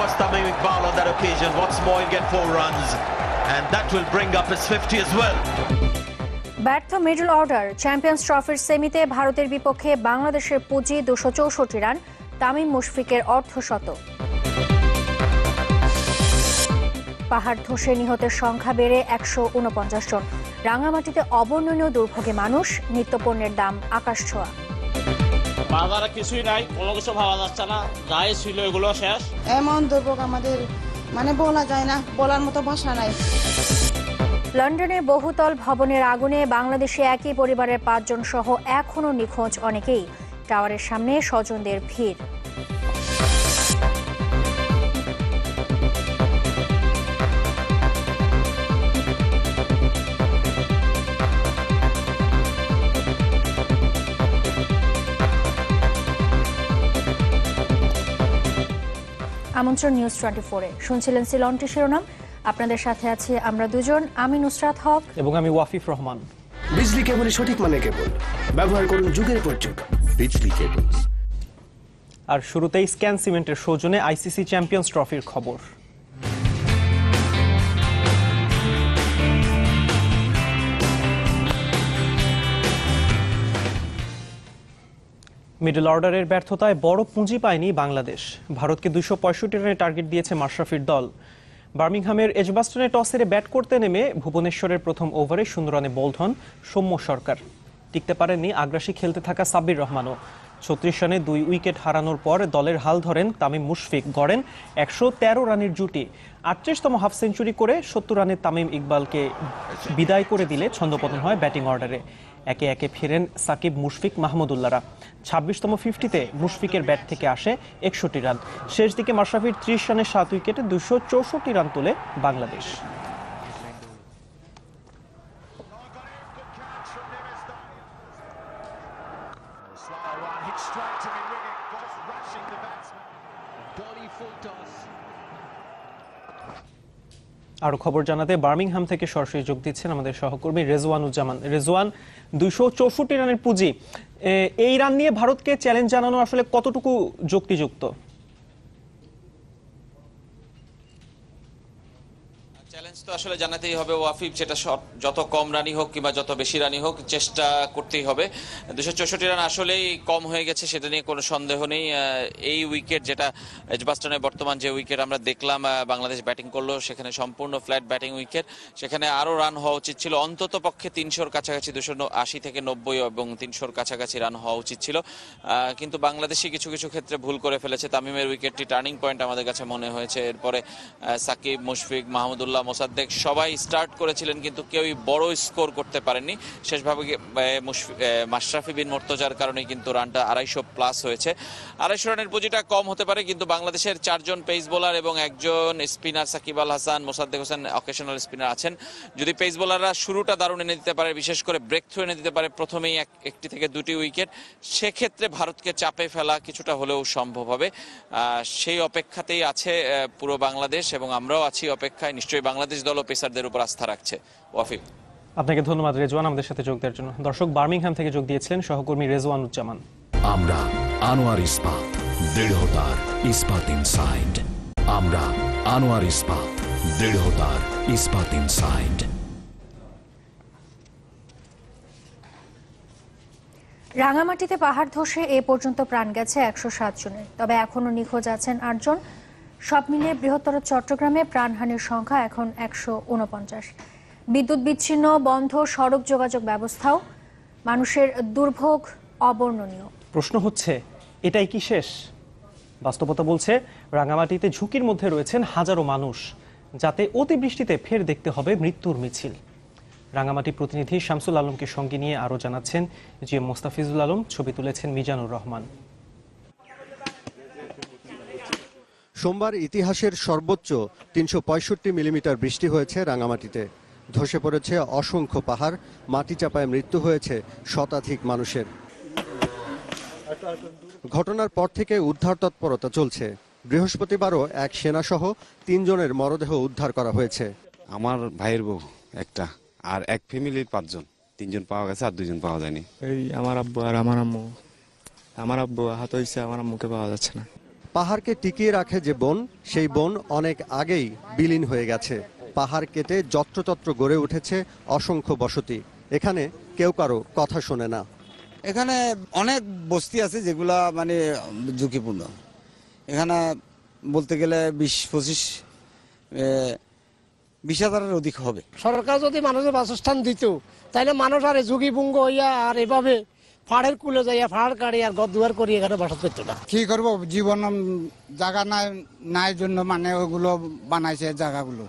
was Tamim Iqbal on that occasion. What's more, he'll get 4 runs, and that will bring up his 50 as well. ব্যর্থ middle order. Champions ট্রফির সেমিতে ভারতের বিপক্ষে বাংলাদেশের পুঁজি 264 run, Tamim মুশফিকের অর্ধশতক। পাহাড় ধসে নিহতের সংখ্যা বেড়ে 149 জন। রাঙামাটিতে অবর্ণনীয় দুর্ভোগে মানুষ, নিত্যপণ্যের দাম আকাশছোঁয়া। বাজারে কিছুই নাই, কোনো কিছু ভাবা যাচ্ছে না, যাই ছিল এগুলো শেষ। এমন দুর্ভোগ আমাদের বলা যায় না, বলার মতো ভাষা নাই। লন্ডনে বহুতল ভবনের আগুনে বাংলাদেশে একই পরিবারের 5 জন সহ এখনও নিখোঁজ অনেকেই। টাওয়ারের সামনে স্বজনদের ভিড়। আমন্ত্রণ নিউজ 24-এ শুনছিলেন সিলনটি শিরোনাম। আপনাদের সাথে আছি আমরা দুজন, আমি নুসরাত হক এবং আমি ওয়াফিফ রহমান। বিজলি কেবল সঠিক মানে কেবল ব্যবহার করুন যুগের পর যুগ বিজলি কেবল। আর শুরুতেই স্ক্যান সিমেন্টের সৌজন্যে আইসিসি চ্যাম্পিয়ন্স ট্রফির খবর। মিডল অর্ডারের ব্যর্থতায় বড় পুঁজি পায়নি বাংলাদেশ। ভারতকে 265 রানের টার্গেট দিয়েছে মাশরাফির দল। বার্মিংহামের এজবাস্টনে টস হেরে ব্যাট করতে নেমে ভুবনেশ্বরের প্রথম ওভারে 0 রানে বোল্ড হন সৌম্য সরকার। টিকতে পারেননি আগ্রাসী খেলতে থাকা সাব্বির রহমানও। 36 রানে 2 উইকেট হারানোর পর দলের হাল ধরেন তামিম মুশফিক, গড়েন 113 রানের জুটি। 38তম হাফ সেঞ্চুরি করে 70 রানে তামিম ইকবালকে বিদায় করে দিলে ছন্দপতন হয় ব্যাটিং অর্ডারে। একে একে ফিরেন সাকিব, মুশফিক, মাহমুদুল্লাহরা। 26তম 50-তে মুশফিকের ব্যাট থেকে আসে 61 রান। শেষ দিকে মাশরাফির 30 রানে 7 উইকেটে 264 রান তোলে বাংলাদেশ। আরো খবর জানাতে বার্মিংহাম থেকে সরাসরি যোগ দিচ্ছেন আমাদের সহকর্মী রেজওয়ানুজ্জামান। রেজওয়ান, 264 রানের পুঁজি, এই রান নিয়ে ভারতকে চ্যালেঞ্জ জানানো আসলে কতটুকু যুক্তিযুক্ত? চ্যালেঞ্জ তো আসলে জানাতেই হবে ওয়াফিফ, যেটা যত কম রানই হোক কিংবা যত বেশি রানই হোক চেষ্টা করতেই হবে। 264 রান আসলেই কম হয়ে গেছে, সেটা নিয়ে কোনো সন্দেহ নেই। এই উইকেট, যেটা এজবাস্টনে বর্তমান যে উইকেট আমরা দেখলাম বাংলাদেশ ব্যাটিং করলো, সেখানে সম্পূর্ণ ফ্ল্যাট ব্যাটিং উইকেট। সেখানে আরও রান হওয়া উচিত ছিল, অন্তত পক্ষে 300-র কাছাকাছি, 280 থেকে 90 এবং 300-র কাছাকাছি রান হওয়া উচিত ছিল। কিন্তু বাংলাদেশি কিছু কিছু ক্ষেত্রে ভুল করে ফেলেছে। তামিমের উইকেটটি টার্নিং পয়েন্ট আমাদের কাছে মনে হয়েছে। এরপরে সাকিব, মুশফিক, মাহমুদুল্লাহ, মোসাদ্দেক সবাই স্টার্ট করেছিলেন, কিন্তু কেউই বড় স্কোর করতে পারেননি। শেষভাবে মাশরাফি বিন মুর্তজার কারণে কিন্তু রানটা 250+ হয়েছে। 250 রানের পুঁজিটা কম হতে পারে, কিন্তু বাংলাদেশের 4 জন পেস বোলার এবং 1 জন spinner Shakib Al Hasan, Mosaddek Hossain occasional spinner আছেন। যদি পেস বোলাররা শুরুটা দারুণ এনে দিতে পারে, বিশেষ করে ব্রেক থ্রু এনে দিতে পারে প্রথমেই 1 থেকে 2টি উইকেট, সেক্ষেত্রে ভারতকে চাপে ফেলা কিছুটা হলেও সম্ভব হবে। সেই অপেক্ষাতেই আছে পুরো বাংলাদেশ, এবং আমরাও আছি অপেক্ষায়। নিশ্চয়ই বাংলাদেশ দল ও পেসারদের উপর আস্থা রাখছে। ওয়াফিক, আপনাকে ধন্যবাদ রেজওয়ান আমাদের সাথে যোগ দেওয়ার জন্য। দর্শক, বার্মিংহাম থেকে যোগ দিয়েছিলেন সহকর্মী রেজওয়ানুজ্জামান। আমরা আনোয়ার ইস্পাত, দৃঢ়তার ইস্পাত ইনসাইড। আমরা আনোয়ার ইস্পাত, দৃঢ়তার ইস্পাত ইনসাইড। রাঙামাটিতে পাহাড় ধসে এ পর্যন্ত প্রাণ গেছে 107 জনের, তবে এখনও নিখোঁজ আছেন 8 জন। সব মিলিয়ে বৃহত্তর চট্টগ্রামে প্রাণহানির সংখ্যা এখন 149। বিদ্যুৎ বিচ্ছিন্ন, বন্ধ সড়ক যোগাযোগ ব্যবস্থাও, মানুষের দুর্ভোগ অবর্ণনীয়। প্রশ্ন হচ্ছে, এটাই কি শেষ? বাস্তবতা বলছে রাঙামাটিতে ঝুঁকির মধ্যে রয়েছেন হাজারো মানুষ, যাতে অতিবৃষ্টিতে ফের দেখতে হবে মৃত্যুর মিছিল। রাঙামাটি প্রতিনিধি শামসুল আলমকে সঙ্গে নিয়ে আরও জানাচ্ছেন জি এম মোস্তাফিজুল আলম, ছবি তুলেছেন মিজানুর রহমান। সোমবার ইতিহাসের সর্বোচ্চ 365 মিলিমিটার বৃষ্টি হয়েছে রাঙামাটিতে। ধসে পড়েছে অসংখ্য পাহাড়, মাটি চাপায় মৃত্যু হয়েছে শতাধিক মানুষের। ঘটনার পর থেকে উদ্ধার তৎপরতা চলছে। বৃহস্পতিবারও এক সেনাসহ 3 জনের মরদেহ উদ্ধার করা হয়েছে। আমার ভাইয়ের বউ একটা, আর এক ফ্যামিলির 5 জন, 3 জন পাওয়া গেছে আর 2 জন পাওয়া যায়নি। এই আমার আব্বু আর আমার আম্মু। আমার আব্বু আহত হয়েছে, আমার আম্মুকে পাওয়া যাচ্ছে না। পাহাড়কে টিকিয়ে রাখে যে বন, সেই বন অনেক আগেই বিলীন হয়ে গেছে। পাহাড় কেটে যত্রতত্র গড়ে উঠেছে অসংখ্য বসতি। এখানে কেউ কারো কথা শোনে না। এখানে অনেক বস্তি আছে যেগুলা মানে ঝুঁকিপূর্ণ। এখানে বলতে গেলে 20,000-25,000-এর অধিক হবে। সরকার যদি মানুষের বাসস্থান দিত তাহলে মানুষ আর ঝুঁকিপুঙ্গ হইয়া আর এভাবে পাহাড়ের কুলে যাইয়া পাহাড় কাড়ি আর ঘর দুয়ার করি এখানে বাসা করতো না। কি করবো, জীবন জায়গা নাই জন্য মানে ওগুলো বানাইছে জায়গাগুলো,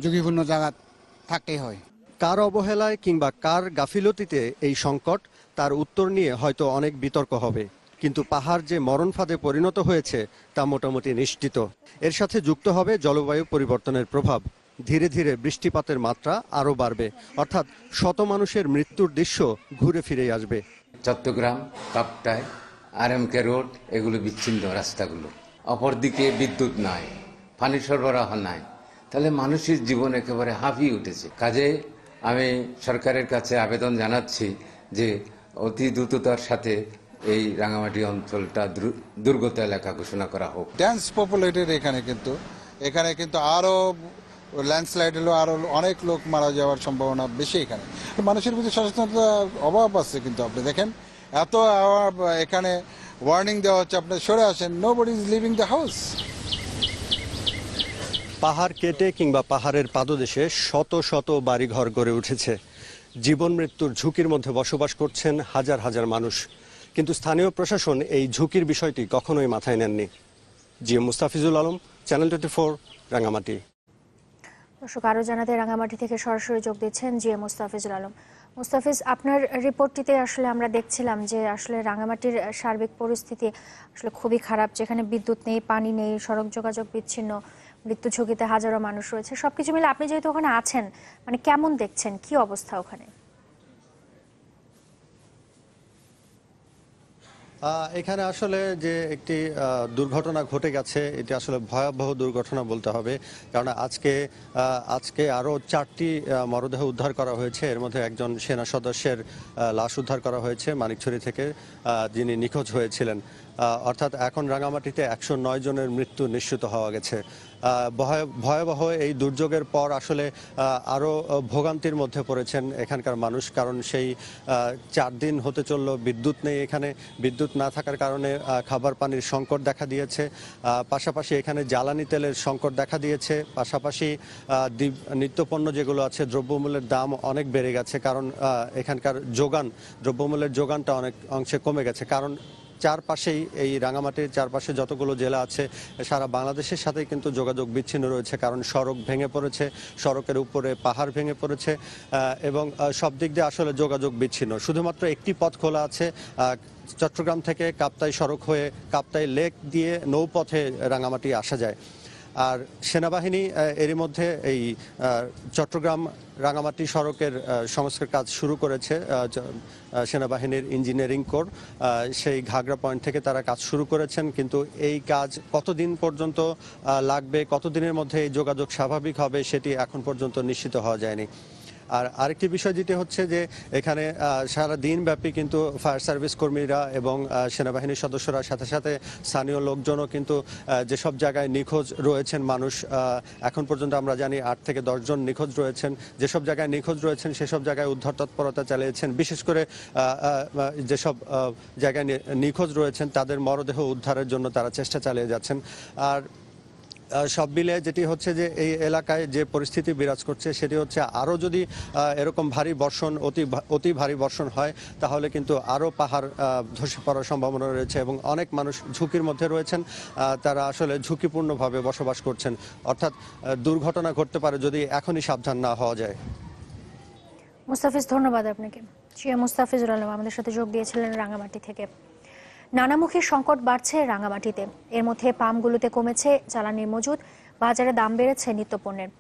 ঝুঁকিপূর্ণ জায়গা থাকতেই হয়। কার অবহেলায় কিংবা কার গাফিলতিতে এই সংকট, তার উত্তর নিয়ে হয়তো অনেক বিতর্ক হবে, কিন্তু পাহাড় যে মরণ ফাঁদে পরিণত হয়েছে তা মোটামুটি নিশ্চিত। এর সাথে যুক্ত হবে জলবায়ু পরিবর্তনের প্রভাব। ধীরে ধীরে বৃষ্টিপাতের মাত্রা আরও বাড়বে, অর্থাৎ শত মানুষের মৃত্যুর দৃশ্য ঘুরে ফিরে আসবে। চট্টগ্রাম, কাপ্তাই, RMK রোড এগুলো বিচ্ছিন্ন রাস্তাগুলো। অপরদিকে বিদ্যুৎ নাই, পানি সরবরাহ নাই, তাহলে মানুষের জীবন একেবারে হাঁপিয়ে উঠেছে। কাজে আমি সরকারের কাছে আবেদন জানাচ্ছি যে অতি দ্রুততার সাথে এই রাঙামাটি অঞ্চলটা দুর্গত এলাকা ঘোষণা করা হোক। ডেন্স পপুলেটেড এখানে কিন্তু আরো ল্যান্ডস্লাইড হলো, আরো অনেক লোক মারা যাওয়ার সম্ভাবনা বেশি। এখানে মানুষের প্রতি সচেতনতার অভাব আছে। কিন্তু আপনি দেখেন এত এখানে ওয়ার্নিং দেওয়া হচ্ছে, আপনি সরে আসেন, nobody is living the house. পাহাড় কেটে কিংবা পাহাড়ের পাদদেশে শত শত বাড়িঘর গড়ে উঠেছে। জীবন মৃত্যুর ঝুঁকির মধ্যে বসবাস করছেন হাজার হাজার মানুষ, কিন্তু স্থানীয় প্রশাসন এই ঝুঁকির বিষয়টি কখনোই মাথায় নেননি। GM Mustafizul Alam, channel 24, Rangamati. দর্শক, আরও জানাতে রাঙামাটি থেকে সরাসরি যোগ দিচ্ছেন জিএম মুস্তাফিজুল আলম। মুস্তাফিজ, আপনার রিপোর্টটিতে আসলে আমরা দেখছিলাম যে আসলে রাঙামাটির সার্বিক পরিস্থিতি আসলে খুবই খারাপ, যেখানে বিদ্যুৎ নেই, পানি নেই, সড়ক যোগাযোগ বিচ্ছিন্ন, মৃত্যু ঝুঁকিতে হাজারো মানুষ রয়েছে। সবকিছু মিলে আপনি যেহেতু ওখানে আছেন, মানে কেমন দেখছেন, কি অবস্থা ওখানে? এখানে আসলে যে একটি দুর্ঘটনা ঘটে গেছে, এটি আসলে ভয়াবহ দুর্ঘটনা বলতে হবে, কারণ আজকে আরও 4টি মরদেহ উদ্ধার করা হয়েছে। এর মধ্যে একজন সেনা সদস্যের লাশ উদ্ধার করা হয়েছে মানিকছড়ি থেকে, যিনি নিখোঁজ হয়েছিলেন। অর্থাৎ এখন রাঙামাটিতে 109 জনের মৃত্যু নিশ্চিত হওয়া গেছে। ভয়াবহ এই দুর্যোগের পর আসলে আরও ভোগান্তির মধ্যে পড়েছেন এখানকার মানুষ, কারণ সেই 4 দিন হতে চলল বিদ্যুৎ নেই। এখানে বিদ্যুৎ না থাকার কারণে খাবার পানির সংকট দেখা দিয়েছে, পাশাপাশি এখানে জ্বালানি তেলের সংকট দেখা দিয়েছে, পাশাপাশি নিত্যপণ্য যেগুলো আছে দ্রব্যমূল্যের দাম অনেক বেড়ে গেছে, কারণ এখানকার দ্রব্যমূল্যের যোগানটা অনেক অংশে কমে গেছে। কারণ চারপাশেই, এই রাঙামাটির চারপাশে যতগুলো জেলা আছে সারা বাংলাদেশের সাথেই কিন্তু যোগাযোগ বিচ্ছিন্ন রয়েছে, কারণ সড়ক ভেঙে পড়েছে, সড়কের উপরে পাহাড় ভেঙে পড়েছে এবং সব দিক দিয়ে আসলে যোগাযোগ বিচ্ছিন্ন। শুধুমাত্র একটি পথ খোলা আছে, চট্টগ্রাম থেকে কাপ্তাই সড়ক হয়ে কাপ্তাই লেক দিয়ে নৌপথে রাঙামাটি আসা যায়। আর সেনাবাহিনী এরই মধ্যে এই চট্টগ্রাম রাঙামাটি সড়কের সংস্কার কাজ শুরু করেছে। সেনাবাহিনীর ইঞ্জিনিয়ারিং কোর সেই ঘাগড়া পয়েন্ট থেকে তারা কাজ শুরু করেছেন, কিন্তু এই কাজ কতদিন পর্যন্ত লাগবে, কতদিনের মধ্যে এই যোগাযোগ স্বাভাবিক হবে, সেটি এখন পর্যন্ত নিশ্চিত হওয়া যায়নি। আর আরেকটি বিষয় যেটি হচ্ছে যে এখানে সারা দিন ব্যাপী কিন্তু ফায়ার সার্ভিস কর্মীরা এবং সেনাবাহিনীর সদস্যরা, সাথে সাথে স্থানীয় লোকজনও কিন্তু যেসব জায়গায় নিখোঁজ রয়েছেন মানুষ, এখন পর্যন্ত আমরা জানি 8 থেকে 10 জন নিখোঁজ রয়েছেন। যেসব জায়গায় নিখোঁজ রয়েছেন সেসব জায়গায় উদ্ধার তৎপরতা চালিয়েছেন। বিশেষ করে যেসব জায়গায় নিখোঁজ রয়েছেন তাদের মরদেহ উদ্ধারের জন্য তারা চেষ্টা চালিয়ে যাচ্ছেন। আর সব মিলে যেটি হচ্ছে যে এই এলাকায় যে পরিস্থিতি বিরাজ করছে সেটি হচ্ছে আরও যদি এরকম ভারী বর্ষণ, অতি ভারী বর্ষণ হয়, তাহলে কিন্তু আরও পাহাড় ধসে পড়ার সম্ভাবনা রয়েছে এবং অনেক মানুষ ঝুঁকির মধ্যে রয়েছেন। তারা আসলে ঝুঁকিপূর্ণভাবে বসবাস করছেন, অর্থাৎ দুর্ঘটনা ঘটতে পারে যদি এখনই সাবধান না হওয়া যায়। মুস্তাফিজ, ধন্যবাদ আপনাকে। জিএম মুস্তাফিজুল আলম আমাদের সাথে যোগ দিয়েছিলেন রাঙামাটি থেকে। নানামুখী সংকট বাড়ছে রাঙামাটিতে, এর মধ্যে পাম্পগুলোতে কমেছে জ্বালানির মজুদ, বাজারে দাম বেড়েছে নিত্যপণ্যের।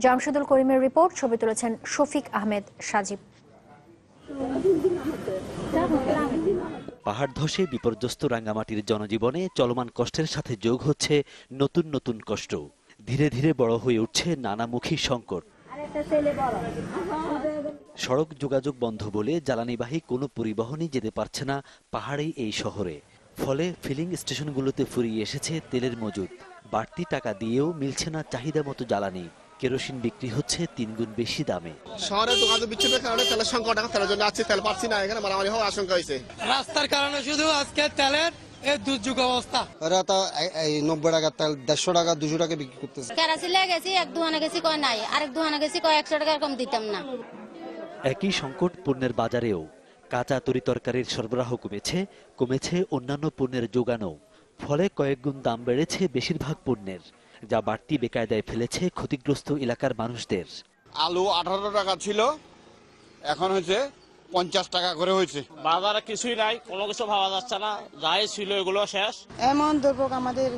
জামশেদুল করিমের রিপোর্ট, ছবি তুলেছেন শফিক আহমেদ সাজিব। পাহাড় ধসে বিপর্যস্ত রাঙ্গামাটির জনজীবনে চলমান কষ্টের সাথে যোগ হচ্ছে নতুন নতুন কষ্ট। ধীরে ধীরে বড় হয়ে উঠছে নানামুখী সংকট। সড়ক যোগাযোগ বন্ধ বলে জ্বালানিবাহী কোনো পরিবহনই যেতে পারছে না পাহাড়ি এই শহরে। ফলে ফিলিং স্টেশনগুলোতে ফুরিয়ে এসেছে তেলের মজুদ। বাড়তি টাকা দিয়েও মিলছে না চাহিদা মতো জ্বালানি। কেরোসিন বিক্রি হচ্ছে 3 গুণ বেশি দামে। শহরের যোগাযোগ বিচ্ছিন্নের কারণে তেলের সংকট, তেলের জন্য আজকে তেল পাচ্ছি না, এখানে মারামারি হওয়ার আশঙ্কা হয়েছে। রাস্তার কারণে শুধু আজকে তেলের এই দুর্যোগ অবস্থা। ওরা তো 90 টাকা তেল 150 টাকা 200 টাকা বিক্রি করতেছে। কেরাসিন গেছি, এক দোকানে গেছি কয় নাই, আরেক দোকানে গেছি কয় 100 টাকা কম দিতাম না। একই সংকট পণ্যের বাজারেও। কাঁচা তরিতরকারির সরবরাহ কমেছে অন্যান্য পণ্যের যোগানও। ফলে কয়েক গুণ দাম বেড়েছে বেশিরভাগ পণ্যের, যা বাড়তি বেকায়দায় ফেলেছে ক্ষতিগ্রস্ত এলাকার মানুষদের। আলু 18 টাকা ছিল, এখন হয়েছে 50 টাকা করে হয়েছে। বাজারে কিছুই নাই, কোনো কিছু ভাবা যাচ্ছে না, যাই ছিল এগুলো শেষ। এমন দুর্ভোগ আমাদের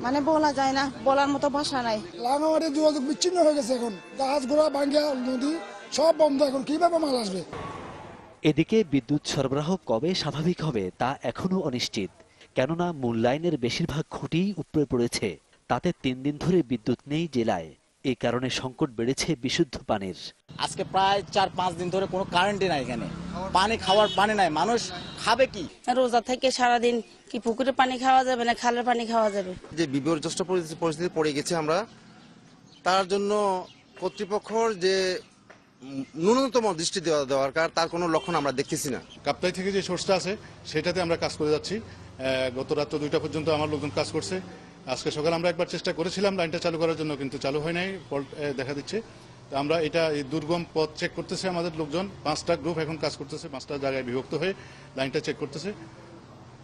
মানে বলা যায় না, বলার মতো ভাষা নাই। রাঙামাটির যোগাযোগ বিচ্ছিন্ন হয়ে গেছে, এখন জাহাজ ঘোড়া বাঙ্গিয়া নদী সব বন্ধ, এখন কিভাবে মাল আসবে? এদিকে বিদ্যুৎ সরবরাহ কবে স্বাভাবিক হবে তা এখনো অনিশ্চিত। কেননা মূল লাইনের বেশিরভাগ খুঁটিই উপড়ে পড়েছে। তাতে 3 দিন ধরে বিদ্যুৎ নেই জেলায়। এই কারণে সংকট বেড়েছে বিশুদ্ধ পানির। আজকে প্রায় 4-5 দিন ধরে কোনো কারেন্টই নাই, এখানে পানি খাওয়ার পানি নাই, মানুষ খাবে কি? রোজা থেকে সারাদিন কি পুকুরে পানি খাওয়া যাবে না খালের পানি খাওয়া যাবে? যে বিপর্যস্ত পরিস্থিতি পড়ে গেছে আমরা, তার জন্য কর্তৃপক্ষর যে ন্যূনতম দৃষ্টি দেওয়ার দরকার, তার কোনো লক্ষণ আমরা দেখতেছি না। কাপ্তাই থেকে যে সোর্সটা আছে সেটাতে আমরা কাজ করে যাচ্ছি। গত রাত 2টা পর্যন্ত আমার লোকজন কাজ করছে। আজকে সকালে আমরা একবার চেষ্টা করেছিলাম লাইনটা চালু করার জন্য, কিন্তু চালু হয় নাই, ফল্ট দেখা দিচ্ছে। তো আমরা এই দুর্গম পথ চেক করতেছে আমাদের লোকজন। 5টা গ্রুপ এখন কাজ করতেছে, 5টা জায়গায় বিভক্ত হয়ে লাইনটা চেক করতেছে।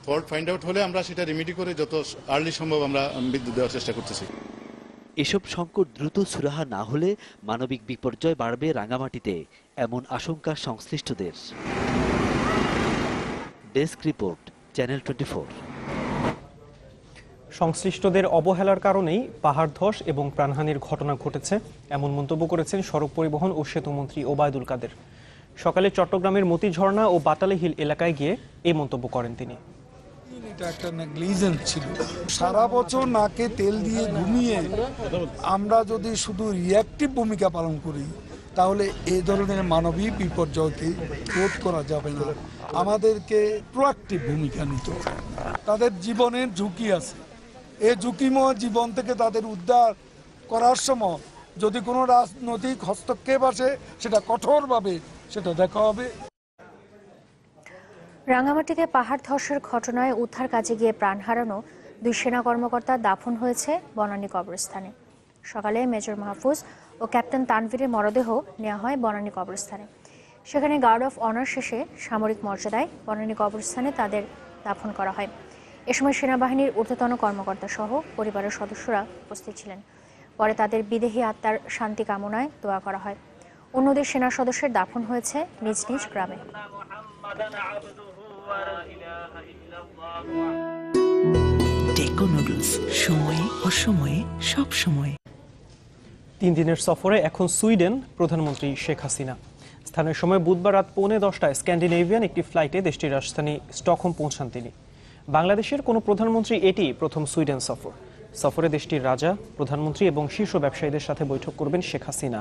ফল্ট ফাইন্ড আউট হলে আমরা সেটা রিমিডি করে যত আর্লি সম্ভব আমরা বিদ্যুৎ দেওয়ার চেষ্টা করতেছি। এসব সংকট দ্রুত সুরাহা না হলে মানবিক বিপর্যয় বাড়বে রাঙামাটিতে, এমন আশঙ্কা সংশ্লিষ্টদের। Desk report, channel 24। সংশ্লিষ্টদের অবহেলার কারণেই পাহাড় ধস এবং প্রাণহানির ঘটনা ঘটেছে, এমন মন্তব্য করেছেন সড়ক পরিবহন ও সেতুমন্ত্রী ওবায়দুল কাদের। সকালে চট্টগ্রামের মতিঝর্ণা ও বাটালি হিল এলাকায় গিয়ে এই মন্তব্য করেন তিনি। এটা একটা নেগলিজেন্স ছিল। সারা বছর নাকে তেল দিয়ে ঘুমিয়ে আমরা যদি শুধু রিঅ্যাক্টিভ ভূমিকা পালন করি, তাহলে এই ধরনের মানবিক বিপর্যয়কে রোধ করা যাবে না। আমাদেরকে প্রোঅ্যাক্টিভ ভূমিকা নিতে হবে। তাদের জীবনের ঝুঁকি আছে, এই ঝুঁকিময় জীবন থেকে তাদের উদ্ধার করার সময় যদি কোনো রাজনৈতিক হস্তক্ষেপ আসে, সেটা কঠোরভাবে সেটা দেখা হবে। রাঙামাটিতে পাহাড় ধসের ঘটনায় উদ্ধার কাজে গিয়ে প্রাণ হারানো 2 সেনা কর্মকর্তা দাফন হয়েছে বনানী কবরস্থানে। সকালে মেজর মাহফুজ ও ক্যাপ্টেন তানভীরের মরদেহ নেওয়া হয় বনানী কবরস্থানে। সেখানে গার্ড অফ অনার শেষে সামরিক মর্যাদায় বনানী কবরস্থানে তাদের দাফন করা হয়। এ সময় সেনাবাহিনীর ঊর্ধ্বতন কর্মকর্তা সহ পরিবারের সদস্যরা উপস্থিত ছিলেন। পরে তাদের বিদেহী আত্মার শান্তি কামনায় দোয়া করা হয়। অন্যদের সেনা সদস্যের দাফন হয়েছে নিজ নিজ গ্রামে। টেকো নুডলস, সময়ে অসময়ে সব সময়। 3 দিনের সফরে এখন সুইডেন প্রধানমন্ত্রী শেখ হাসিনা। স্থানীয় সময় বুধবার রাত 9:45 স্ক্যান্ডিনেভিয়ান একটি ফ্লাইটে দেশটির রাজধানী স্টকহোম পৌঁছান তিনি। বাংলাদেশের কোনো প্রধানমন্ত্রী এটি প্রথম সুইডেন সফর। সফরে দেশটির রাজা, প্রধানমন্ত্রী এবং শীর্ষ ব্যবসায়ীদের সাথে বৈঠক করবেন শেখ হাসিনা।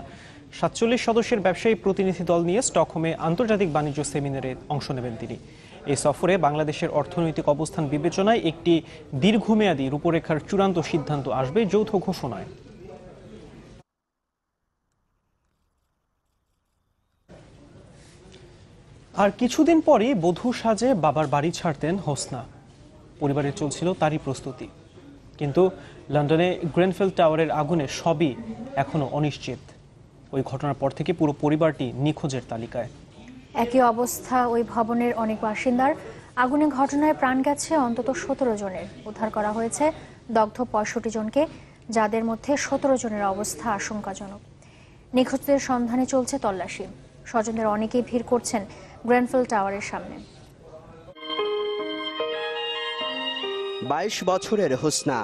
47 সদস্যের ব্যবসায়ী প্রতিনিধি দল নিয়ে স্টকহোমে আন্তর্জাতিক বাণিজ্য সেমিনারে অংশ নেবেন তিনি। এই সফরে বাংলাদেশের অর্থনৈতিক অবস্থান বিবেচনায় একটি দীর্ঘমেয়াদী রূপরেখার চূড়ান্ত সিদ্ধান্ত আসবে যৌথ ঘোষণায়। আর কিছুদিন পরই বধূ সাজে বাবার বাড়ি ছাড়তেন হোসনা। পরিবারের চলছিল তারই প্রস্তুতি, কিন্তু লন্ডনে গ্রেনফেল টাওয়ারের আগুনে সবই এখনো অনিশ্চিত। ওই ঘটনার পর থেকে পুরো পরিবারটি নিখোঁজের তালিকায়। একই অবস্থা ওই ভবনের অনেক বাসিন্দার। আগুনের ঘটনায় প্রাণ গেছে অন্তত 17 জনের। উদ্ধার করা হয়েছে দগ্ধ 65 জনকে, যাদের মধ্যে 17 জনের অবস্থা আশঙ্কাজনক। নিখোঁজদের সন্ধানে চলছে তল্লাশি। স্বজনদের অনেকেই ভিড় করছেন গ্রেনফেল টাওয়ারের সামনে। 22 বছরের হোসনা।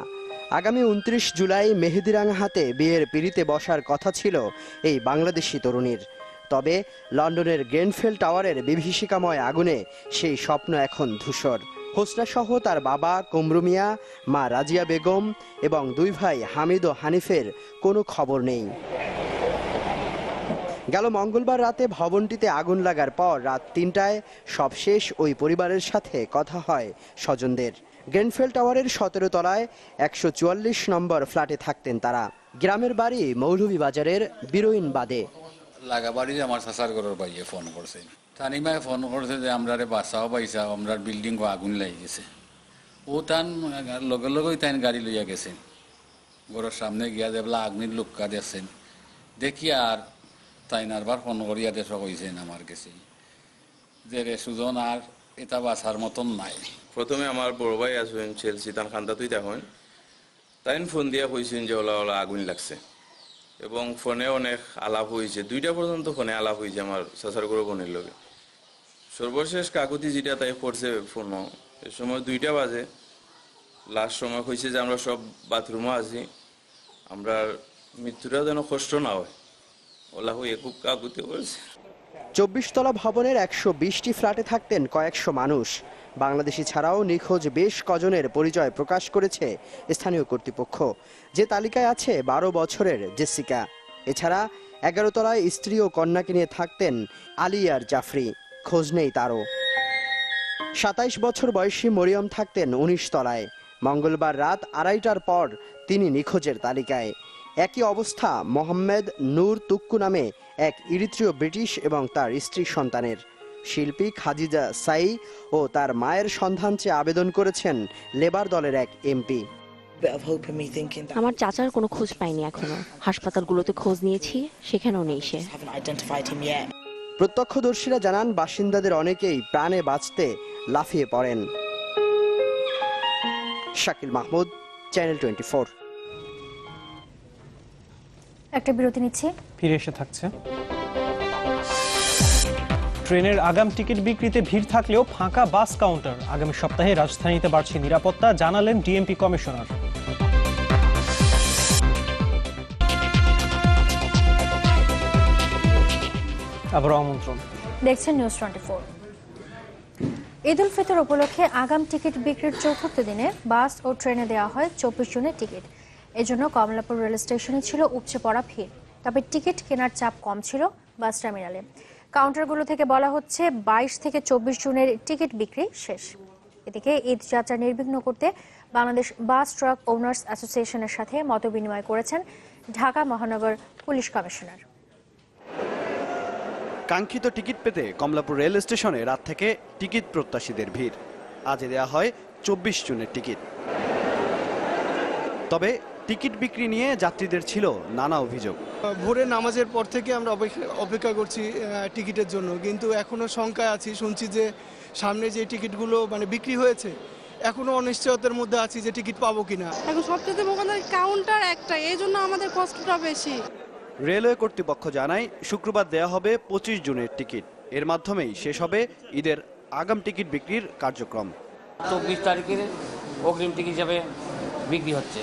আগামী 29 জুলাই মেহেদিরাঙ্গাহাতে বিয়ের পিঁড়িতে বসার কথা ছিল এই বাংলাদেশি তরুণীর। তবে লন্ডনের গ্রেনফেল টাওয়ারের বিভীষিকাময় আগুনে সেই স্বপ্ন এখন ধূসর। হোসনা সহ তার বাবা কমরু মিয়া, মা রাজিয়া বেগম এবং 2 ভাই হামিদ ও হানিফের কোনো খবর নেই। গেল মঙ্গলবার রাতে ভবনটিতে আগুন লাগার পর রাত 3টায় সবশেষ ওই পরিবারের সাথে কথা হয় স্বজনদের। গ্রেনফেল টাওয়ারের 17 তলায় 144 নম্বর ফ্ল্যাটে থাকতেন তারা। গ্রামের বাড়ি মৌলভীবাজারের বিরোইন বাদে। লাগাবাড়ি আমার চাচার ঘরের বাইরে ফোন করছে, তানিমাই ফোন করছে যে আমরা বাসাও পাইছা, আমরা বিল্ডিং আগুন লাগি গেছে। ও তান লগে লগেই তাই গাড়ি লইয়া গেছেন, ঘরের সামনে গিয়া যেবলা আগুনের লুক্কা দেখছেন, দেখি আর তাই নারবার ফোন করিয়া দেশ কইছেন আমার কাছে যে রে সুজন আর এটা বাসার মতন নাই। প্রথমে আমার বড় ভাই আসবেন চেলসি, তার খান্দা তুই দেখেন, তাই ফোন দিয়া কইছেন যে ওলা ওলা আগুন লাগছে, এবং ফোনে অনেক আলাপ হয়েছে, 2টা পর্যন্ত ফোনে আলাপ হয়েছে আমার চাচার করে বোনের লগে। সর্বশেষ কাকুতি যেটা তাই পড়ছে ফোনও, এ সময় 2টা বাজে। লাস্ট সময় হয়েছে যে আমরা সব বাথরুমও আছি, আমরা মৃত্যুটা যেন কষ্ট না হয়, ওলা হয়ে খুব কাকুতি করেছে। 24 তলা ভবনের 120টি ফ্ল্যাটে থাকতেন কয়েকশো মানুষ। বাংলাদেশি ছাড়াও নিখোঁজ বেশ কজনের পরিচয় প্রকাশ করেছে স্থানীয় কর্তৃপক্ষ, যে তালিকায় আছে 12 বছরের জেসিকা। এছাড়া 11 তলায় স্ত্রী ও কন্যাকে নিয়ে থাকতেন আলিয়ার জাফরি, খোঁজ নেই তারও। 27 বছর বয়সী মরিয়ম থাকতেন 19 তলায়। মঙ্গলবার রাত 2:30টার পর তিনি নিখোঁজের তালিকায়। একই অবস্থা মোহাম্মদ নূর তুক্কু নামে এক ইরিত্রীয় ব্রিটিশ এবং তার স্ত্রী সন্তানের। শিল্পী খাদিজা সাই ও তার মায়ের সন্ধান চেয়ে আবেদন করেছেন লেবার দলের এক এমপি। আমার চাচার কোনো খোঁজ পাইনি এখনো, হাসপাতালগুলোতে খোঁজ নিয়েছি, সেখানেও নেই সে। প্রত্যক্ষদর্শীরা জানান বাসিন্দাদের অনেকেই প্রাণে বাঁচতে লাফিয়ে পড়েন। শাকিল মাহমুদ, চ্যানেল 24। একটা বিরতি নিচ্ছি, ফিরে এসে থাকছে। ট্রেনের আগাম টিকিট বিক্রিতে ভিড় থাকলেও ফাঁকা বাস কাউন্টার। আগামী সপ্তাহে রাজধানীতে বাড়ছে নিরাপত্তা, জানালেন ডিএমপি কমিশনার। আবার আমন্ত্রণ, দেখছেন নিউজ 24। ঈদ উল ফিতর উপলক্ষে আগাম টিকিট বিক্রির চতুর্থ দিনে বাস ও ট্রেনে দেওয়া হয় 24 জনের টিকিট। এজন্য কমলাপুর রেল স্টেশনে ছিল উপচে পড়া ভিড়। তবে টিকিট কেনার চাপ কম ছিল বাস টার্মিনালে। কাউন্টারগুলো থেকে বলা হচ্ছে 22 থেকে 24 জুনের টিকিট বিক্রি শেষ। এদিকে ঈদ যাত্রা নির্বিঘ্ন করতে বাংলাদেশ বাস ট্রাক ওনার্স অ্যাসোসিয়েশনের সাথে মতবিনিময় করেছেন ঢাকা মহানগর পুলিশ কমিশনার। কাঙ্ক্ষিত টিকিট পেতে কমলাপুর রেল স্টেশনে রাত থেকে টিকিট প্রত্যাশীদের ভিড়। আজ দেয়া হয় 24 জুনের টিকিট। তবে টিকিট বিক্রি নিয়ে যাত্রীদের ছিল নানা অভিযোগ। ভোরের নামাজের পর থেকে আমরা অপেক্ষা করছি টিকিটের জন্য, কিন্তু এখনো শঙ্কায় আছি। শুনছি যে সামনে যে টিকিটগুলো বিক্রি হয়েছে, এখনো অনিশ্চয়তার মধ্যে আছি যে টিকিট পাবো কিনা। এখন সবচেয়ে মোকাবেলা কাউন্টার একটা, এই জন্য আমাদের কষ্টটা বেশি। রেলওয়ে কর্তৃপক্ষ জানায় শুক্রবার দেয়া হবে 25 জুনের টিকিট। এর মাধ্যমেই শেষ হবে ঈদের আগাম টিকিট বিক্রির কার্যক্রম। 24 তারিখের অগ্রিম টিকিট হিসাবে বিক্রি হচ্ছে,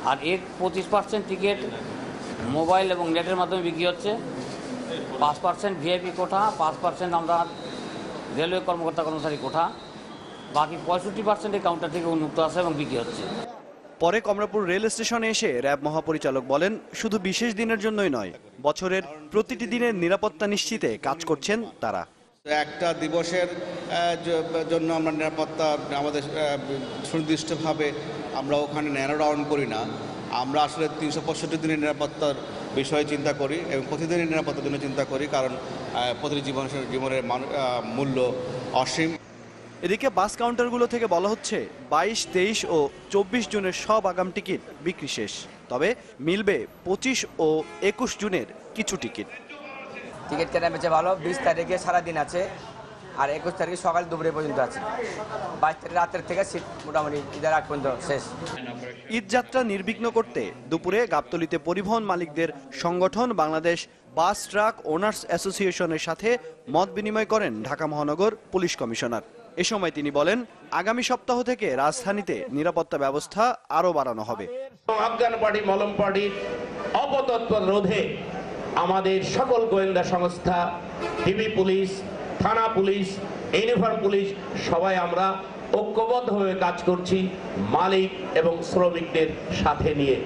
আর এর 25% টিকিট মোবাইল এবং নেটের মাধ্যমে বিক্রি হচ্ছে। 5% ভিআইপি কোঠা, 5% আমরা রেলওয়ে কর্মকর্তা কর্মচারী কোঠা, বাকি 65% কাউন্টার থেকে উন্মুক্ত আছে এবং বিক্রি হচ্ছে। পরে কমলাপুর রেল স্টেশনে এসে র্যাব মহাপরিচালক বলেন, শুধু বিশেষ দিনের জন্যই নয়, বছরের প্রতিটি দিনের নিরাপত্তা নিশ্চিতে কাজ করছেন তারা। একটা দিবসের জন্য আমরা নিরাপত্তা আমাদের সুনির্দিষ্টভাবে আমরা ওখানে ন্যারো ডাউন করি না। আমরা আসলে 365 দিনের নিরাপত্তার বিষয়ে চিন্তা করি এবং প্রতিদিনের নিরাপত্তার জন্য চিন্তা করি, কারণ প্রতিটি জীবনের মূল্য অসীম। এদিকে বাস কাউন্টারগুলো থেকে বলা হচ্ছে 22, 23 ও 24 জুনের সব আগাম টিকিট বিক্রি শেষ। তবে মিলবে 25 ও 21 জুনের কিছু টিকিট। টিকিট কেনা বেচে ভালো। 20 তারিখে সারাদিন আছে, আর 21 তারিখে সকাল দুপুরে পর্যন্ত আছে। 22 তারিখ রাতের থেকে সিট মোটামুটি ঈদের আগ পর্যন্ত শেষ। ঈদ যাত্রা নির্বিঘ্ন করতে দুপুরে গাবতলীতে পরিবহন মালিকদের সংগঠন বাংলাদেশ বাস ট্রাক ওনার্স অ্যাসোসিয়েশনের সাথে মত বিনিময় করেন ঢাকা মহানগর পুলিশ কমিশনার। এ সময় তিনি বলেন, আগামী সপ্তাহ থেকে রাজধানীতে নিরাপত্তা ব্যবস্থা আরও বাড়ানো হবে। আফগান পার্টি, মলম পার্টি অপতৎপর রোধে আমাদের সকল গোয়েন্দা সংস্থা, ডিবি পুলিশ, থানা পুলিশ, ইউনিফর্ম পুলিশ সবাই আমরা ঐক্যবদ্ধভাবে কাজ করছি মালিক এবং শ্রমিকদের সাথে নিয়ে।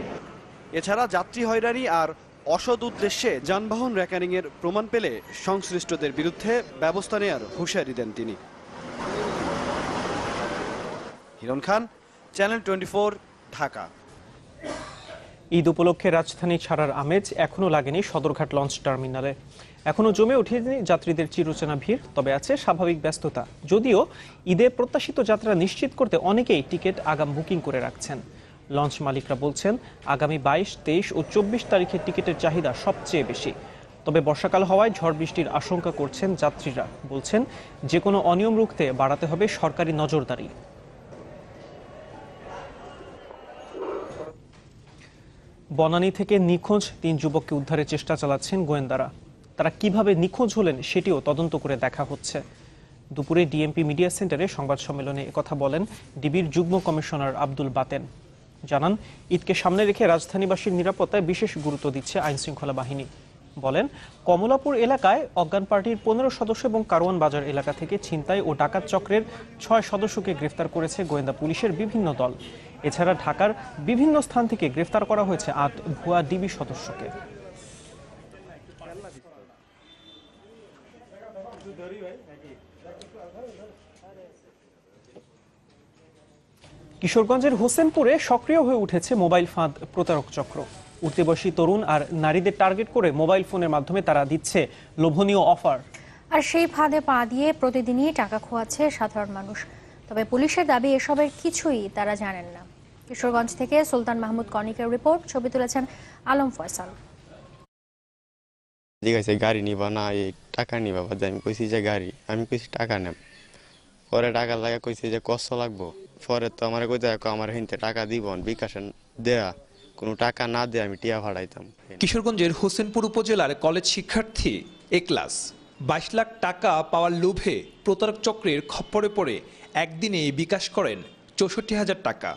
এছাড়া যাত্রী হয়রানি আর অসৎ উদ্দেশ্যে যানবাহন র্যাকারিংয়ের প্রমাণ পেলে সংশ্লিষ্টদের বিরুদ্ধে ব্যবস্থা নেওয়ার হুঁশিয়ারি দেন তিনি। হিরণ খান, চ্যানেল 24, ঢাকা। ঈদ উপলক্ষে রাজধানী ছাড়ার আমেজ এখনো লাগেনি সদরঘাট লঞ্চ টার্মিনালে। এখনো জমে ওঠেনি যাত্রীদের চিরচেনা ভিড়, তবে আছে স্বাভাবিক ব্যস্ততা। যদিও ঈদে প্রত্যাশিত যাত্রা নিশ্চিত করতে অনেকেই টিকিট আগাম বুকিং করে রাখছেন। লঞ্চ মালিকরা বলছেন আগামী 22, 23 ও 24 তারিখের টিকিটের চাহিদা সবচেয়ে বেশি। তবে বর্ষাকাল হওয়ায় ঝড় বৃষ্টির আশঙ্কা করছেন যাত্রীরা। বলছেন যে কোনো অনিয়ম রুখতে বাড়াতে হবে সরকারি নজরদারি। বনানী থেকে নিখোঁজ 3 যুবককে উদ্ধারের চেষ্টা চালাচ্ছেন গোয়েন্দারা। তারা কিভাবে নিখোঁজ হলেন সেটিও তদন্ত করে দেখা হচ্ছে। দুপুরে ডিএমপি মিডিয়া সেন্টারে সংবাদ সম্মেলনে একথা বলেন ডিবির যুগ্ম কমিশনার আব্দুল বাতেন। জানান ঈদকে সামনে রেখে রাজধানীবাসীর নিরাপত্তায় বিশেষ গুরুত্ব দিচ্ছে আইনশৃঙ্খলা বাহিনী। বলেন কমলাপুর এলাকায় অজ্ঞান পার্টির 15 সদস্য এবং কারওয়ান বাজার এলাকা থেকে ছিনতাই ও ডাকাত চক্রের 6 সদস্যকে গ্রেফতার করেছে গোয়েন্দা পুলিশের বিভিন্ন দল। এছাড়া ঢাকার বিভিন্ন স্থান থেকে গ্রেফতার করা হয়েছে 8 ভুয়া ডিবি সদস্যকে। কিশোরগঞ্জের হোসেনপুরে সক্রিয় হয়ে উঠেছে মোবাইল ফাঁদ প্রতারক চক্র। উঠতে বসী তরুণ আর নারীদের টার্গেট করে মোবাইল ফোনের মাধ্যমে তারা দিচ্ছে লোভনীয় অফার। আর সেই ফাঁদে পা দিয়ে প্রতিদিনই টাকা খোয়াচ্ছে সাধারণ মানুষ। তবে পুলিশের দাবি এসবের কিছুই তারা জানেন না। কিশোরগঞ্জ থেকে সুলতান মাহমুদ কনিকের রিপোর্ট, ছবি তুলেছেন আলম ফয়সাল। জিজ্ঞাসা গাড়ি নিবা না, এই টাকা নিবা? আমি কইছি যে গাড়ি, আমি কইছি টাকা নেব। পরে টাকা লাগা কইছি যে কষ্ট লাগবো। পরে তো আমার কইতে আমার হিনতে টাকা দিব, বিকাশে দেয়া কোনো টাকা না দিয়ে আমি টিয়া ভাড়াইতাম। কিশোরগঞ্জের হোসেনপুর উপজেলার কলেজ শিক্ষার্থী একলাস 22 লাখ টাকা পাওয়ার লোভে প্রতারক চক্রের খপ্পরে পড়ে একদিনে বিকাশ করেন 64,000 টাকা।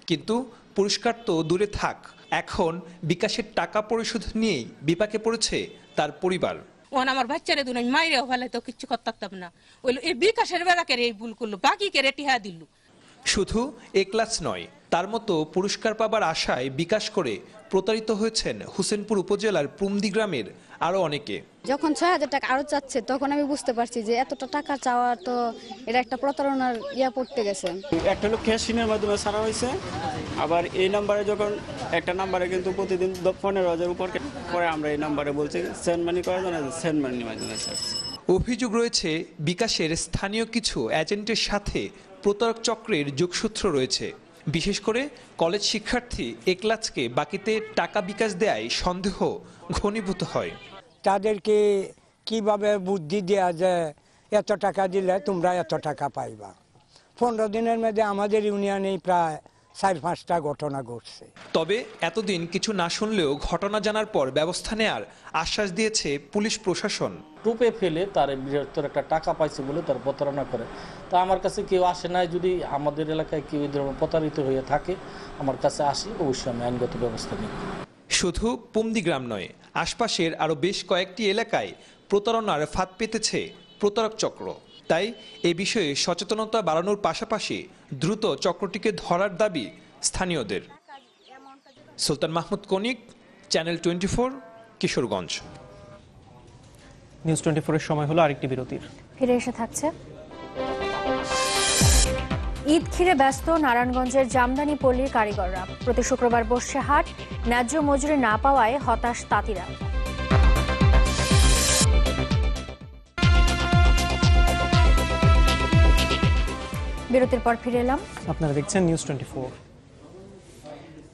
কিন্তু পুরস্কার তো দূরে থাক, এখন বিকাশের টাকা পরিশোধ নিয়েই বিপাকে পড়েছে তার পরিবার। আমার বাচ্চারে দুন মাইরেও ফেলে তো কিছু করতাম না, ওই এই বিকাশের বেলাকে এই ভুল করলো, বাকি কে রেটিহা দিল। শুধু একলাস নয়, তার মতো পুরস্কার পাবার আশায় বিকাশ করে প্রতারিত হয়েছেন হোসেনপুর উপজেলার পুমদি গ্রামের আরো অনেকে। যখন 6,000 টাকা আরো চাচ্ছে তখন আমি বুঝতে পারছি যে এতটা টাকা চাওয়া তো এটা একটা প্রতারণার পড়তে গেছে। একটা হলো ক্যাশিনের মাধ্যমে ছাড়া হয়েছে, আবার এই নাম্বারে যখন একটা নাম্বারে কিন্তু প্রতিদিন 15,000 উপর পরে আমরা এই নাম্বারে বলছি সেন্ড মানি করার জন্য, সেন্ড মানির মাধ্যমে ছাড়ছে। অভিযোগ রয়েছে বিকাশের স্থানীয় কিছু এজেন্টের সাথে প্রতারক চক্রের যোগসূত্র রয়েছে। বিশেষ করে কলেজ শিক্ষার্থী একলাসকে বাকিতে টাকা বিকাশ দেয় সন্দেহ ঘনীভূত হয়। তাদেরকে কিভাবে বুদ্ধি দেয়া যায় এত টাকা দিলে তোমরা এত টাকা পাইবা। 15 দিনের মধ্যে আমাদের ইউনিয়নে প্রায় 4-5টা ঘটনা ঘটছে। তবে এতদিন কিছু না শুনলেও ঘটনা জানার পর ব্যবস্থা নেয়ার আশ্বাস দিয়েছে পুলিশ প্রশাসন। টুপে ফেলে তার বৃহত্তর একটা টাকা পাইছে বলে তার প্রতারণা করে। তা আমার কাছে কেউ আসে নাই, যদি আমাদের এলাকায় কেউ এই ধরনের প্রতারিত হয়ে থাকে আমার কাছে আসি, অবশ্যই আমি আইনগত ব্যবস্থা নিই। শুধু পুমদি গ্রাম নয়, আশপাশের আরো বেশ কয়েকটি এলাকায় প্রতারণার ফাঁদ পেতেছে প্রতারক চক্র। তাই এ বিষয়ে সচেতনতা বাড়ানোর পাশাপাশি দ্রুত চক্রটিকে ধরার দাবি স্থানীয়দের। সুলতান মাহমুদ কনিক, চ্যানেল 24, কিশোরগঞ্জ। নিউজ 24-এর সময় হলো আরেকটি বিরতির। ফিরে এসে থাকছে ঈদ ঘিরে ব্যস্ত নারায়ণগঞ্জের জামদানি পল্লীর কারিগররা। প্রতি শুক্রবার বসছে হাট, ন্যায্য মজুরি না পাওয়ায় হতাশ তাঁতিরা। বিরতির পর ফিরে এলাম, আপনারা দেখছেন news 24।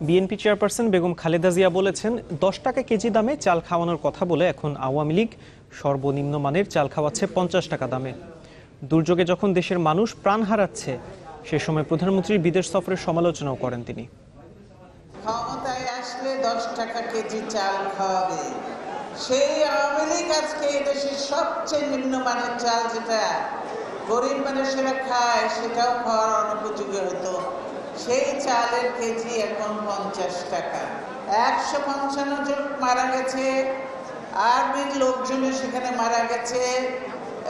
BNP chairperson Begum Khaleda Zia বলেছেন 10 টাকা কেজি দামে চাল খাওয়ানোর কথা বলে এখন আওয়ামী লীগ সর্বনিম্ন মানের চাল খাওয়াচ্ছে 50 টাকা দামে। দুর্যোগে যখন দেশের মানুষ প্রাণ হারাচ্ছে সে সময় প্রধানমন্ত্রীর বিদেশ সফরের সমালোচনাও করেন তিনি। ক্ষমতায় আসলে 10 টাকা কেজি চাল খাওয়াবে, সেই আওয়ামী লীগ আজকে দেশের সবচেয়ে নিম্নমানের চাল যেটা গরিব মানুষেরা খায় সেটাও খাওয়ার অনুপযোগী হতো, সেই চালের কেজি এখন 50 টাকা। 155 জন মারা গেছে, আর্মির লোকজনও সেখানে মারা গেছে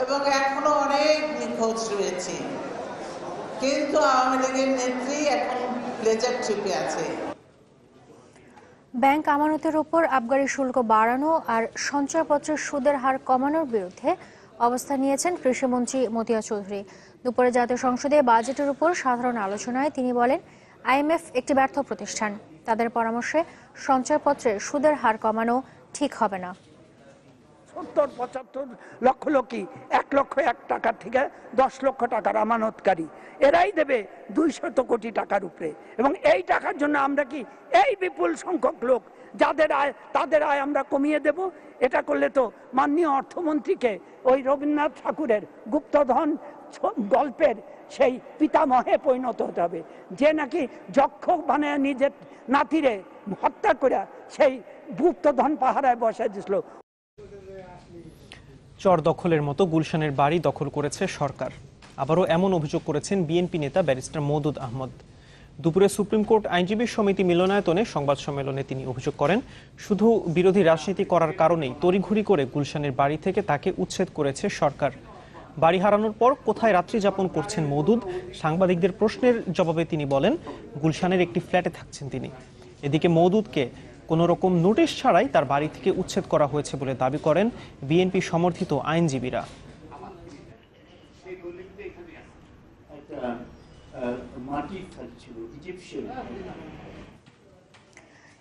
এবং এখনো অনেক নিখোঁজ রয়েছে, কিন্তু আওয়ামী লীগের নেত্রী এখন প্লেজার ট্রিপে আছে। ব্যাংক আমানতের উপর আবগারি শুল্ক বাড়ানো আর সঞ্চয়পত্রের সুদের হার কমানোর বিরুদ্ধে অবস্থান নিয়েছেন কৃষিমন্ত্রী মতিয়া চৌধুরী। দুপুরে জাতীয় সংসদে বাজেটের উপর সাধারণ আলোচনায় তিনি বলেন, আইএমএফ একটি ব্যর্থ প্রতিষ্ঠান। তাদের পরামর্শে সঞ্চয়পত্রে সুদের হার কমানো ঠিক হবে না। ৭০-৭৫ লক্ষ লোকই ১ লক্ষ ১ টাকা থেকে ১০ লক্ষ টাকার আমানতকারী, এরাই দেবে ২০০ কোটি টাকার উপরে। এবং এই টাকার জন্য আমরা কি এই বিপুল সংখ্যক লোক যাদের আয় তাদের আয় আমরা কমিয়ে দেব? এটা করলে তো মাননীয় অর্থমন্ত্রীকে ওই রবীন্দ্রনাথ ঠাকুরের গুপ্তধন গল্পের সেই পিতামহে পরিণত হতে হবে, যে নাকি যক্ষ বানায় নিজের নাতিরে হত্যা করে সেই গুপ্তধন পাহারায় বসায় দিছিল। চর দখলের মতো গুলশানের বাড়ি দখল করেছে সরকার। আবারও এমন অভিযোগ করেছেন বিএনপি নেতা ব্যারিস্টার মওদুদ আহমদ। দুপুরে সুপ্রিম কোর্ট আইনজীবী সমিতি মিলনায়তনে সংবাদ সম্মেলনে তিনি অভিযোগ করেন, শুধু বিরোধী রাজনীতি করার কারণেই তড়িঘড়ি করে গুলশানের বাড়ি থেকে তাকে উচ্ছেদ করেছে সরকার। বাড়ি হারানোর পর কোথায় রাত্রি যাপন করছেন মওদুদ? সাংবাদিকদের প্রশ্নের জবাবে তিনি বলেন, গুলশানের একটি ফ্ল্যাটে থাকছেন তিনি। এদিকে মওদুদকে কোনো রকম নোটিশ ছাড়াই তার বাড়ি থেকে উচ্ছেদ করা হয়েছে বলে দাবি করেন বিএনপি সমর্থিত আইনজীবীরা।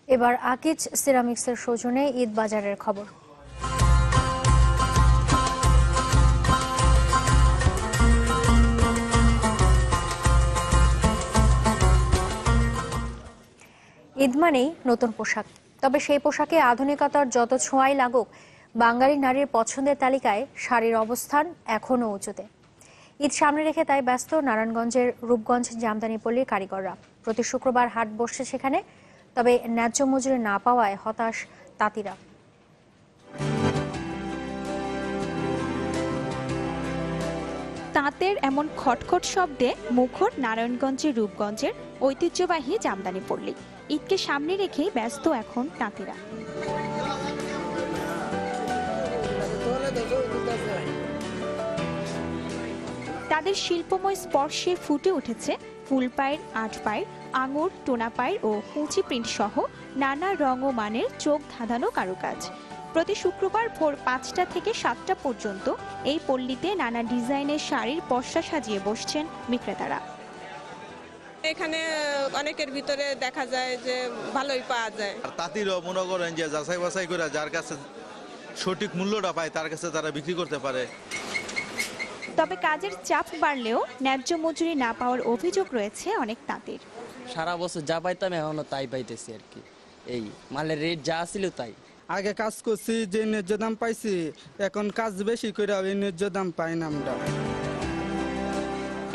এবার আকিজ সিরামিক্সের সৌজন্যে ঈদ বাজারের খবর। ঈদ মানেই নতুন পোশাক, তবে সেই পোশাকে আধুনিকতার যত ছোঁয়াই লাগুক, বাঙালি নারীর পছন্দের তালিকায় শাড়ির অবস্থান এখনও উঁচুতে। ঈদ সামনে রেখে তাই ব্যস্ত নারায়ণগঞ্জের রূপগঞ্জ জামদানি পল্লীর কারিগররা। প্রতি শুক্রবার হাট বসছে সেখানে, তবে ন্যায্য মজুরি না পাওয়ায় হতাশ তাঁতিরা। তাঁতের এমন খটখট শব্দে মুখর নারায়ণগঞ্জের রূপগঞ্জের ঐতিহ্যবাহী জামদানি পল্লী। ঈদকে সামনে রেখেই ব্যস্ত এখন তাঁতিরা। তাদের শিল্পময় স্পর্শে ফুটে উঠেছে ফুলপায়ের, আটপায়ের, আঙুর, টোনাপায়ের ও কুচি প্রিন্ট সহ নানা রং ও মানের চোখ ধাঁধানো কারুকাজ। প্রতি শুক্রবার ভোর ৫টা থেকে ৭টা পর্যন্ত এই পল্লীতে নানা ডিজাইনের শাড়ির পসরা সাজিয়ে বসছেন বিক্রেতারা। এখানে অনেকের ভিতরে দেখা যায় যে ভালোই পাওয়া যায়। তাঁতিরাও মনে করেন যে যাচাই বাছাই করে যার কাছে সঠিক মূল্যটা পায় তার কাছে তারা বিক্রি করতে পারে। তবে কাজের চাপ বাড়লেও ন্যায্য মজুরি না পাওয়ার অভিযোগ রয়েছে অনেক তাঁতির। সারা বছর যা পাইতাম এখনো তাই পাইতেছি আর কি, এই মালের রেট যা ছিল তাই। আগে কাজ করছি যে ন্যায্য দাম পাইছি, এখন কাজ বেশি করে ন্যায্য দাম পাই না আমরা।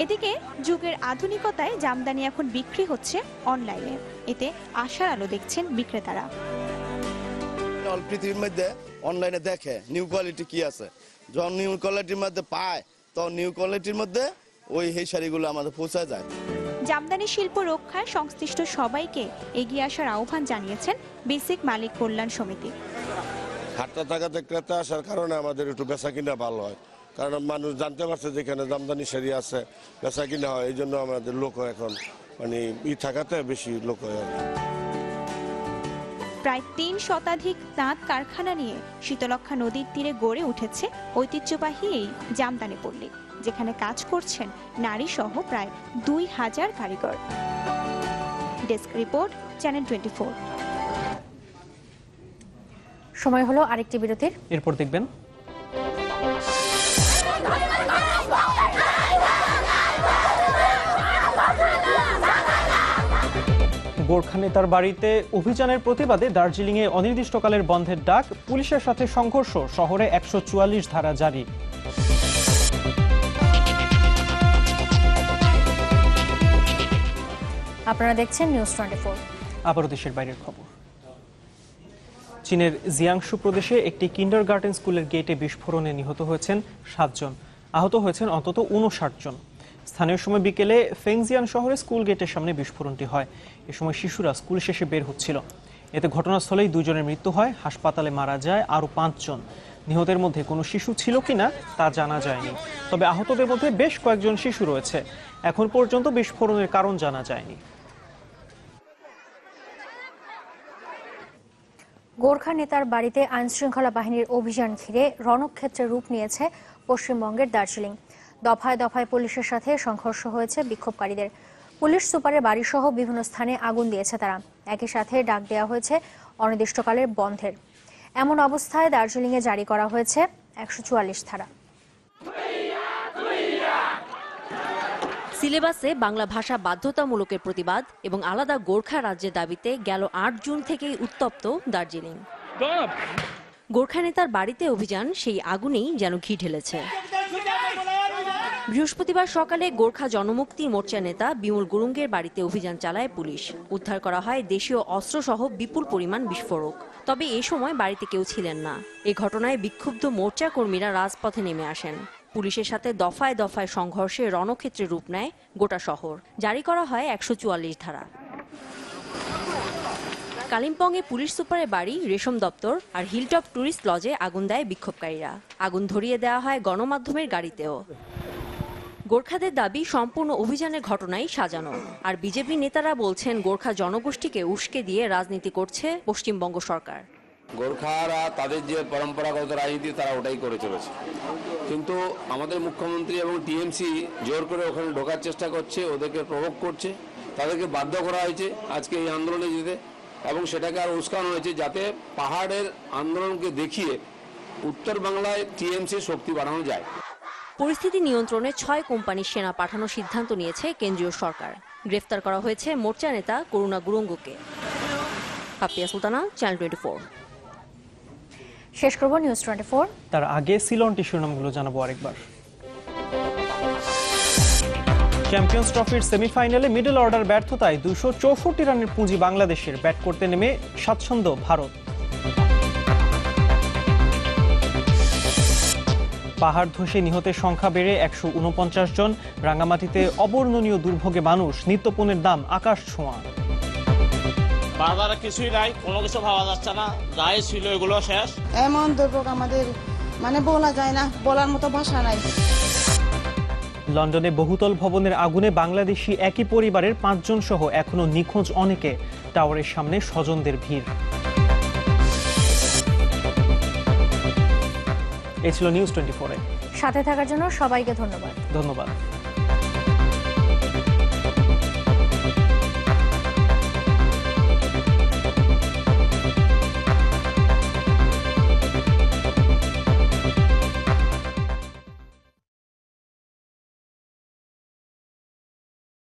এদিকে যুগের আধুনিকতায় জামদানি এখন বিক্রি হচ্ছে অনলাইনে, এতে আশার আলো দেখছেন বিক্রেতারা। পৃথিবীর মধ্যে অনলাইনে দেখে নিউ কোয়ালিটি কি আছে, যখন নিউ কোয়ালিটির মধ্যে পায় তখন নিউ কোয়ালিটির মধ্যে ওই শাড়িগুলো আমাদের পৌঁছা যায়। জামদানি শিল্প রক্ষায় সংশ্লিষ্ট সবাইকে এগিয়ে আসার আহ্বান জানিয়েছেন বেসিক মালিক কল্যাণ সমিতি। হাটটা থাকাতে ক্রেতা আসার কারণে আমাদের একটু বেচা কিনা ভালো হয়, কারণ মানুষ জানতে পারছে যেখানে জামদানি শাড়ি আছে, বেচা কিনা হয়, এই জন্য আমাদের লোক এখন মানে থাকাতে বেশি লোক হয়। প্রায় ৩ শতাধিক তাঁত কারখানা নিয়ে শীতলক্ষ্যা নদীর তীরে গড়ে উঠেছে ঐতিহ্যবাহী এই জামদানি পল্লী, যেখানে কাজ করছেন নারী সহ প্রায় ২,০০০ কারিগর। Desk report, channel 24। সময় হলো আরেকটি বিরতির, এরপর দেখবেন গোর্খা নেতার বাড়িতে অভিযানের প্রতিবাদে দার্জিলিংয়ে অনির্দিষ্টকালের বন্ধের ডাক, পুলিশের সাথে সংঘর্ষ, শহরে ১৪৪ ধারা জারি। আপনারা দেখছেন নিউজ 24। আবারও দেশের বাইরের খবর। চীনের জিয়াংশু প্রদেশে একটি কিন্ডারগার্টেন স্কুলের গেটে বিস্ফোরণে নিহত হয়েছেন ৭ জন, আহত হয়েছেন অন্তত ৫৯ জন। স্থানীয় সময় বিকেলে ফেংজিয়ান শহরে স্কুল গেটের সামনে বিস্ফোরণটি হয়। এ সময় শিশুরা স্কুল শেষে বের হচ্ছিল। এতে ঘটনাস্থলেই 2 জনের মৃত্যু হয়, হাসপাতালে মারা যায় আরও 5 জন। নিহতের মধ্যে কোনো শিশু ছিল কিনা তা জানা যায়নি, তবে আহতদের মধ্যে বেশ কয়েকজন শিশু রয়েছে। এখন পর্যন্ত বিস্ফোরণের কারণ জানা যায়নি। গোর্খা নেতার বাড়িতে আইনশৃঙ্খলা বাহিনীর অভিযান ঘিরে রণক্ষেত্রে রূপ নিয়েছে পশ্চিমবঙ্গের দার্জিলিং। দফায় দফায় পুলিশের সাথে সংঘর্ষ হয়েছে বিক্ষোভকারীদের। পুলিশ সুপারের বাড়িসহ বিভিন্ন স্থানে আগুন দিয়েছে তারা। একই সাথে ডাক দেওয়া হয়েছে অনির্দিষ্টকালের বন্ধের। এমন অবস্থায় দার্জিলিংয়ে জারি করা হয়েছে 144 ধারা। সিলেবাসে বাংলা ভাষা বাধ্যতামূলকের প্রতিবাদ এবং আলাদা গোর্খা রাজ্যের দাবিতে গেল 8 জুন থেকেই উত্তপ্ত দার্জিলিং। গোর্খা নেতার বাড়িতে অভিযান সেই আগুনেই যেন ঘি ঢেলেছে। বৃহস্পতিবার সকালে গোর্খা জনমুক্তি মোর্চা নেতা বিমল গুরুঙ্গের বাড়িতে অভিযান চালায় পুলিশ। উদ্ধার করা হয় দেশীয় অস্ত্রসহ বিপুল পরিমাণ বিস্ফোরক। তবে এ সময় বাড়িতে কেউ ছিলেন না। এ ঘটনায় বিক্ষুব্ধ মোর্চা কর্মীরা রাজপথে নেমে আসেন। পুলিশের সাথে দফায় দফায় সংঘর্ষে রণক্ষেত্রে রূপ নেয় গোটা শহর। জারি করা হয় 144 ধারা। কালিম্পংয়ে পুলিশ সুপারের বাড়ি, রেশম দপ্তর আর হিলটপ ট্যুরিস্ট লজে আগুন দেয় বিক্ষোভকারীরা। আগুন ধরিয়ে দেওয়া হয় গণমাধ্যমের গাড়িতেও। গোর্খাদের দাবি সম্পূর্ণ অভিযানের ঘটনাই সাজানো। আর বিজেপি নেতারা বলছেন গোর্খা জনগোষ্ঠীকে উস্কে দিয়ে রাজনীতি করছে পশ্চিমবঙ্গ সরকার। গোর্খারা তাদের যে পরম্পরাগত রাজনীতি তারা ওটাই করে চলেছে, কিন্তু আমাদের মুখ্যমন্ত্রী এবং টিএমসি জোর করে ওখানে ঢোকার চেষ্টা করছে, ওদেরকে প্রভোগ করছে, তাদেরকে বাধ্য করা হয়েছে আজকে এই আন্দোলনে যেতে, এবং সেটাকে আর উস্কানো হয়েছে যাতে পাহাড়ের আন্দোলনকে দেখিয়ে উত্তর বাংলায় টিএমসি শক্তি বাড়ানো যায়। পরিস্থিতি নিয়ন্ত্রণে 6 কোম্পানির সেনা পাঠানোর সিদ্ধান্ত নিয়েছে কেন্দ্রীয় সরকার। গ্রেফতার করা হয়েছে মোর্চা নেতা করুণা গুরুঙ্গকে। পাপিয়া সুলতানা, চ্যানেল 24। শেষ করব নিউজ 24। তার আগে সিলন শিরোনামগুলো জানাবো আরেকবার। চ্যাম্পিয়ন্স ট্রফির সেমিফাইনালে মিডল অর্ডার ব্যর্থতায় 264 রানের পুঁজি বাংলাদেশের। ব্যাট করতে নেমে স্বাচ্ছন্দ্য ভারত। পাহাড় ধসে নিহতের সংখ্যা বেড়ে 149 জন। রাঙ্গামাটিতে অবর্ণনীয় দুর্ভোগে মানুষ। নিত্যপণ্যের দাম আকাশ ছোঁয়া। বাজারে কিছুই নাই, কোনো কিছু ভাবা যাচ্ছে না, যাই ছিল এগুলো শেষ। এমন দুর্ভোগ আমাদের বলা যায় না, বলার মতো ভাষা নাই। লন্ডনে বহুতল ভবনের আগুনে বাংলাদেশি একই পরিবারের 5 জন সহ এখনো নিখোঁজ অনেকে। টাওয়ারের সামনে স্বজনদের ভিড়। এই ছিল নিউজ 24-এ। সাথে থাকার জন্য সবাইকে ধন্যবাদ।